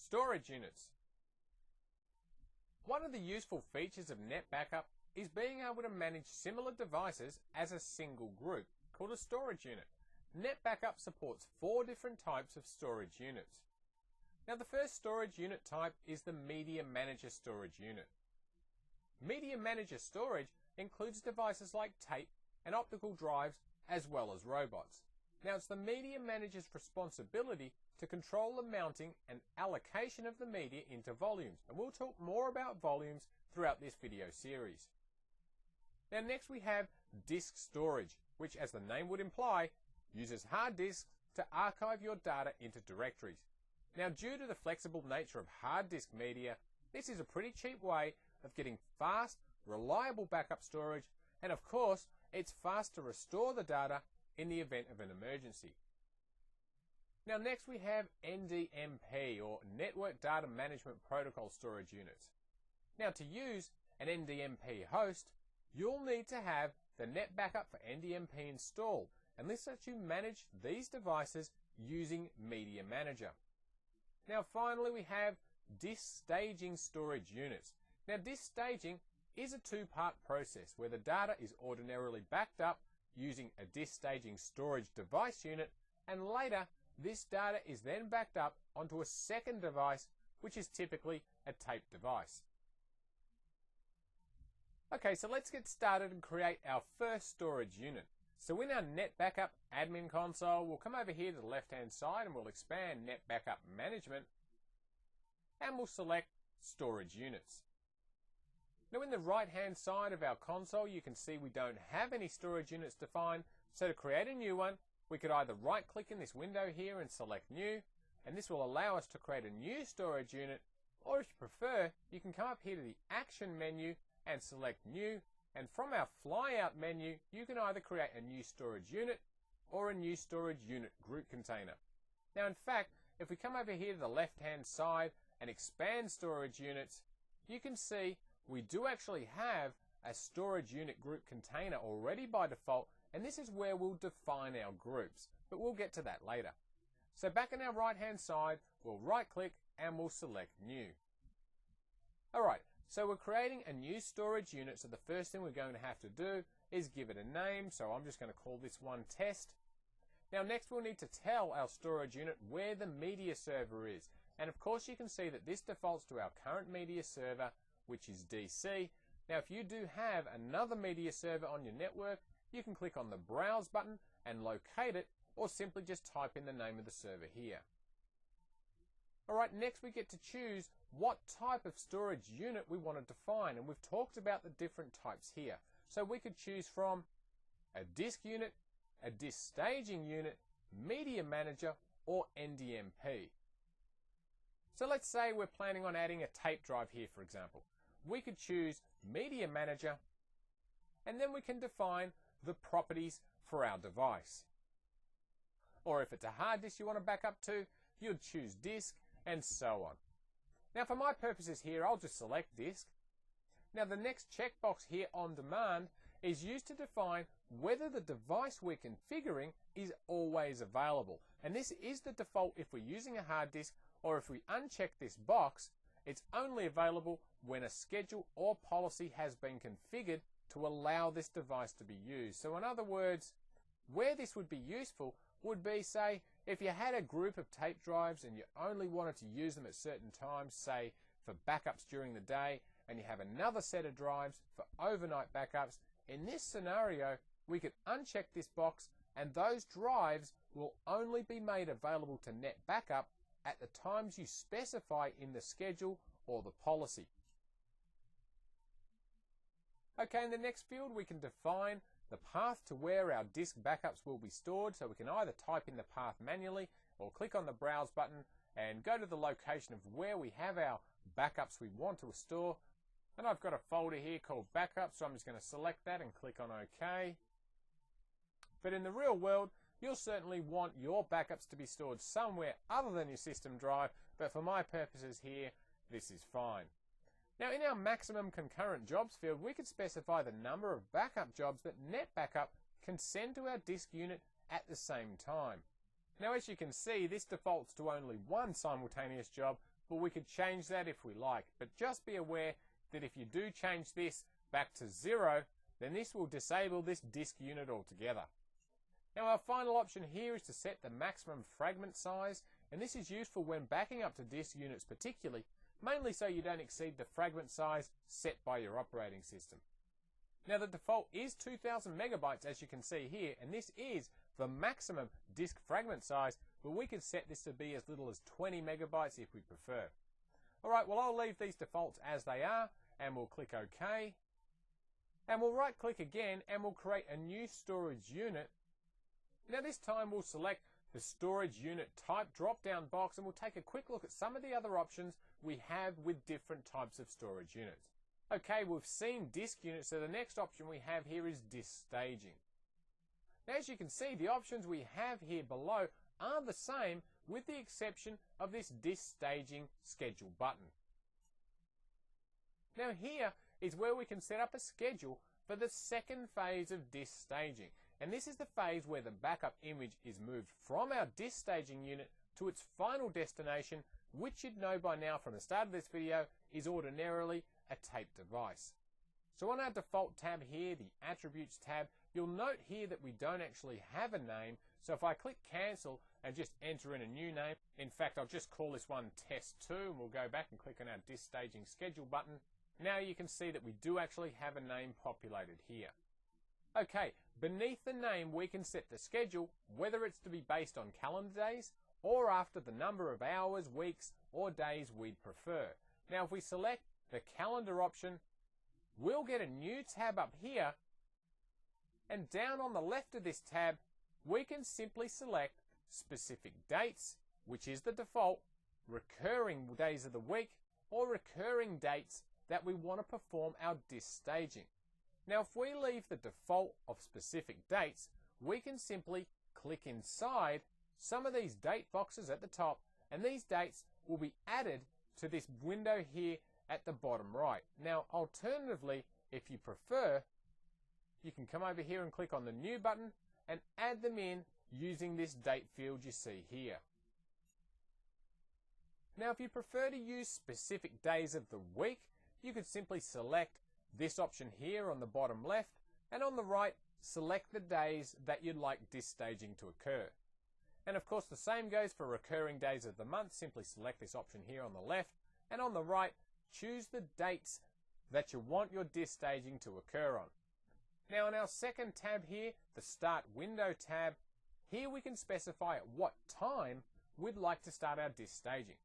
Storage units. One of the useful features of Net Backup is being able to manage similar devices as a single group, called a storage unit. Net Backup supports 4 different types of storage units. Now the first storage unit type is the Media Manager storage unit. Media Manager storage includes devices like tape and optical drives as well as robots. Now it's the Media Manager's responsibility to control the mounting and allocation of the media into volumes, and we'll talk more about volumes throughout this video series. Now next we have disk storage, which as the name would imply, uses hard disks to archive your data into directories. Now due to the flexible nature of hard disk media, this is a pretty cheap way of getting fast, reliable backup storage, and of course, it's fast to restore the data in the event of an emergency. Now next we have NDMP, or Network Data Management Protocol storage units. Now to use an NDMP host, you'll need to have the Net Backup for NDMP installed, and this lets you manage these devices using Media Manager. Now finally we have disk staging storage units. Now disk staging is a 2-part process where the data is ordinarily backed up using a disk staging storage device unit, and later this data is then backed up onto a second device, which is typically a tape device. Okay, so let's get started and create our first storage unit. So in our Net Backup admin console, we'll come over here to the left-hand side and we'll expand Net Backup Management, and we'll select Storage Units. Now in the right-hand side of our console, you can see we don't have any storage units defined, so to create a new one, we could either right-click in this window here and select New, and this will allow us to create a new storage unit, or if you prefer, you can come up here to the Action menu and select New, and from our flyout menu, you can either create a new storage unit or a new storage unit group container. Now in fact, if we come over here to the left-hand side and expand storage units, you can see we do actually have a storage unit group container already by default, and this is where we'll define our groups, but we'll get to that later. So back on our right-hand side, we'll right-click and we'll select New. Alright, so we're creating a new storage unit, so the first thing we're going to have to do is give it a name, so I'm just going to call this one Test. Now next we'll need to tell our storage unit where the media server is, and of course you can see that this defaults to our current media server, which is DC. Now if you do have another media server on your network, you can click on the Browse button and locate it, or simply just type in the name of the server here. Alright, next we get to choose what type of storage unit we want to define, and we've talked about the different types here. So we could choose from a disk unit, a disk staging unit, Media Manager, or NDMP. So let's say we're planning on adding a tape drive here, for example. We could choose Media Manager, and then we can define the properties for our device. Or if it's a hard disk you want to back up to, you'd choose Disk, and so on. Now for my purposes here, I'll just select Disk. Now the next checkbox here, On Demand, is used to define whether the device we're configuring is always available. And this is the default if we're using a hard disk, or if we uncheck this box, it's only available when a schedule or policy has been configured to allow this device to be used. So in other words, where this would be useful would be, say, if you had a group of tape drives and you only wanted to use them at certain times, say for backups during the day, and you have another set of drives for overnight backups. In this scenario, we could uncheck this box, and those drives will only be made available to Net Backup at the times you specify in the schedule or the policy. Okay, in the next field we can define the path to where our disk backups will be stored, so we can either type in the path manually or click on the Browse button and go to the location of where we have our backups we want to store. And I've got a folder here called Backups, so I'm just going to select that and click on OK. But in the real world, you'll certainly want your backups to be stored somewhere other than your system drive, but for my purposes here, this is fine. Now in our maximum concurrent jobs field, we could specify the number of backup jobs that Net Backup can send to our disk unit at the same time. Now as you can see, this defaults to only one simultaneous job, but we could change that if we like. But just be aware that if you do change this back to 0, then this will disable this disk unit altogether. Now our final option here is to set the maximum fragment size, and this is useful when backing up to disk units particularly, mainly so you don't exceed the fragment size set by your operating system. Now the default is 2000 megabytes as you can see here, and this is the maximum disk fragment size, but we can set this to be as little as 20 megabytes if we prefer. Alright, well I'll leave these defaults as they are, and we'll click OK. And we'll right click again and we'll create a new storage unit. Now this time we'll select the storage unit type drop down box, and we'll take a quick look at some of the other options we have with different types of storage units. Okay, we've seen disk units, so the next option we have here is disk staging. Now as you can see, the options we have here below are the same with the exception of this disk staging schedule button. Now here is where we can set up a schedule for the second phase of disk staging. And this is the phase where the backup image is moved from our disk staging unit to its final destination, which you'd know by now from the start of this video is ordinarily a tape device. So on our default tab here, the attributes tab, you'll note here that we don't actually have a name. So if I click cancel and just enter in a new name, in fact I'll just call this one test 2, and we'll go back and click on our disk staging schedule button. Now you can see that we do actually have a name populated here. Okay, beneath the name we can set the schedule, whether it's to be based on calendar days or after the number of hours, weeks or days we'd prefer. Now if we select the calendar option, we'll get a new tab up here, and down on the left of this tab we can simply select specific dates, which is the default, recurring days of the week or recurring dates that we want to perform our disk staging. Now if we leave the default of specific dates, we can simply click inside some of these date boxes at the top, and these dates will be added to this window here at the bottom right. Now alternatively, if you prefer, you can come over here and click on the new button and add them in using this date field you see here. Now if you prefer to use specific days of the week, you could simply select this option here on the bottom left, and on the right select the days that you'd like disk staging to occur. And of course the same goes for recurring days of the month. Simply select this option here on the left, and on the right choose the dates that you want your disk staging to occur on. Now in our second tab here, the Start Window tab, here we can specify at what time we'd like to start our disk staging.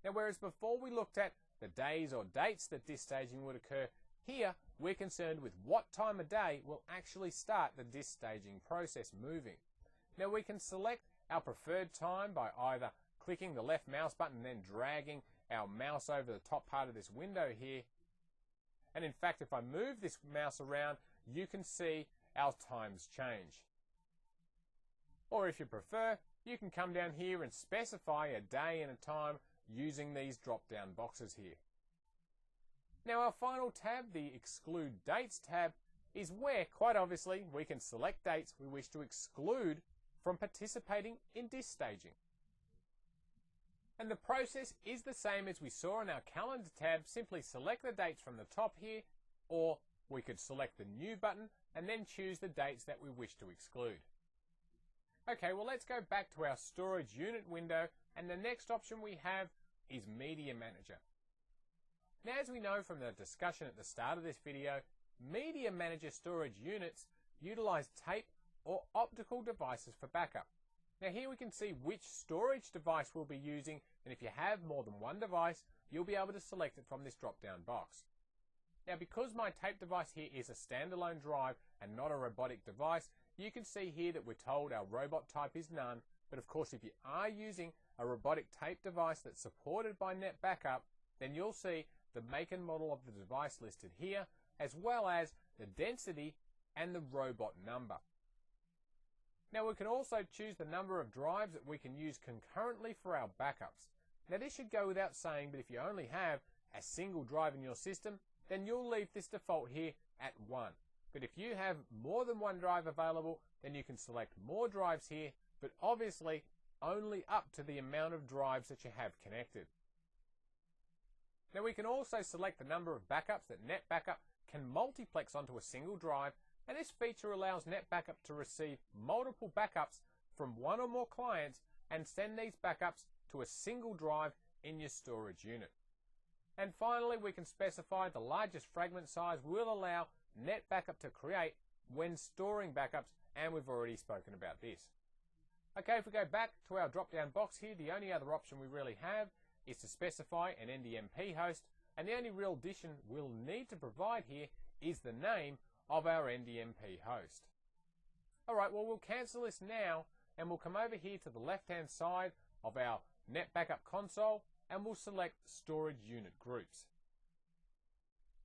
Now whereas before we looked at the days or dates that disk staging would occur, here we're concerned with what time of day will actually start the disk staging process moving. Now we can select our preferred time by either clicking the left mouse button and then dragging our mouse over the top part of this window here. And in fact, if I move this mouse around, you can see our times change. Or if you prefer, you can come down here and specify a day and a time using these drop-down boxes here. Now our final tab, the Exclude Dates tab, is where, quite obviously, we can select dates we wish to exclude from participating in disk staging. And the process is the same as we saw in our Calendar tab. Simply select the dates from the top here, or we could select the New button and then choose the dates that we wish to exclude. Okay, well let's go back to our storage unit window, and the next option we have is Media Manager. Now as we know from the discussion at the start of this video, Media Manager storage units utilize tape or optical devices for backup. Now here we can see which storage device we'll be using, and if you have more than one device, you'll be able to select it from this drop-down box. Now because my tape device here is a standalone drive and not a robotic device, you can see here that we're told our robot type is none, but of course if you are using a robotic tape device that's supported by Net Backup, then you'll see the make and model of the device listed here, as well as the density and the robot number. Now we can also choose the number of drives that we can use concurrently for our backups. Now this should go without saying, but if you only have a single drive in your system, then you'll leave this default here at 1. But if you have more than one drive available, then you can select more drives here, but obviously only up to the amount of drives that you have connected. Now we can also select the number of backups that NetBackup can multiplex onto a single drive, and this feature allows NetBackup to receive multiple backups from one or more clients and send these backups to a single drive in your storage unit. And finally, we can specify the largest fragment size we'll allow NetBackup to create when storing backups, and we've already spoken about this. Okay, if we go back to our drop-down box here, the only other option we really have is to specify an NDMP host, and the only real addition we'll need to provide here is the name of our NDMP host. Alright, well we'll cancel this now, and we'll come over here to the left-hand side of our NetBackup console, and we'll select Storage Unit Groups.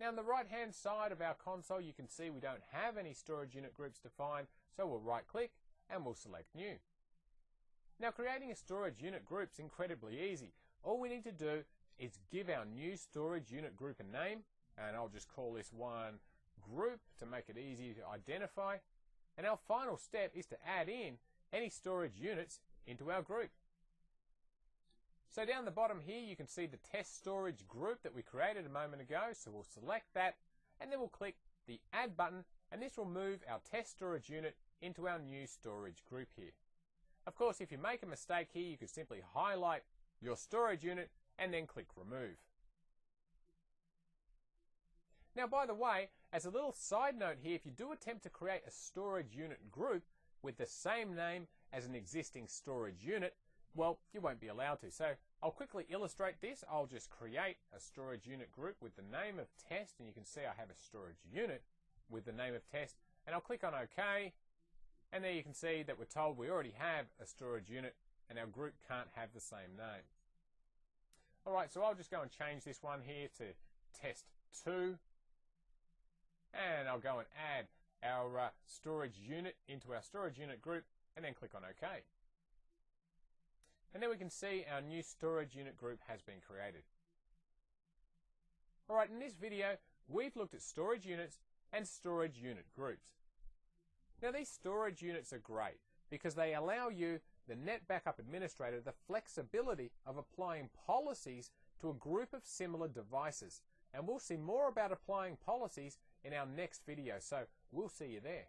Now on the right-hand side of our console, you can see we don't have any storage unit groups defined, so we'll right-click and we'll select New. Now creating a storage unit group is incredibly easy. All we need to do is give our new storage unit group a name, and I'll just call this one Group to make it easy to identify. And our final step is to add in any storage units into our group. So down the bottom here you can see the test storage group that we created a moment ago, so we'll select that and then we'll click the Add button, and this will move our test storage unit into our new storage group here. Of course, if you make a mistake here, you could simply highlight your storage unit and then click Remove. Now by the way, as a little side note here, if you do attempt to create a storage unit group with the same name as an existing storage unit, well, you won't be allowed to. So I'll quickly illustrate this. I'll just create a storage unit group with the name of Test, and you can see I have a storage unit with the name of Test, and I'll click on OK, and there you can see that we're told we already have a storage unit and our group can't have the same name. Alright, so I'll just go and change this one here to Test 2, and I'll go and add our storage unit into our storage unit group and then click on OK. And then we can see our new storage unit group has been created. Alright, in this video we've looked at storage units and storage unit groups. Now these storage units are great because they allow you, the NetBackup administrator, the flexibility of applying policies to a group of similar devices. And we'll see more about applying policies in our next video, so we'll see you there.